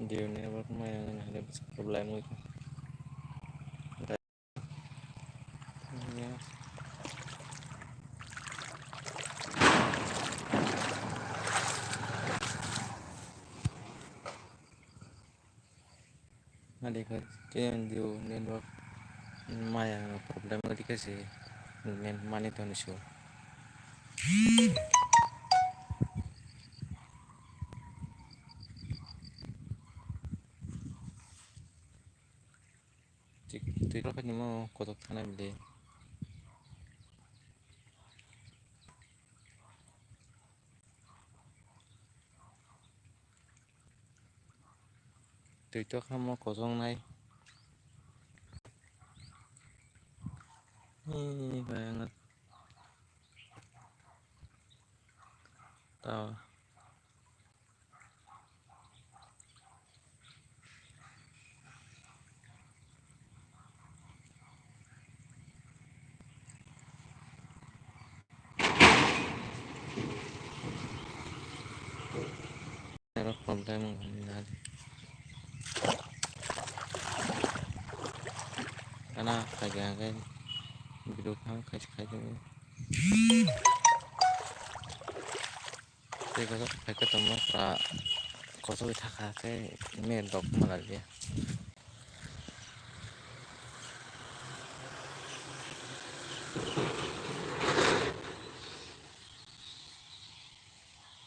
Dia network mah yang ada problem gitu. Ya, ada kecil dia network mah yang problem dikasih main mana itu nih. Itu kan mau kotak tanah beli. Itu kan mau kosong naik. Ini banget tahu. Network problem kan karena kagak hidup kamu kayak jadi kalau kayak ketemu pra koso bisa kakek mentok malah dia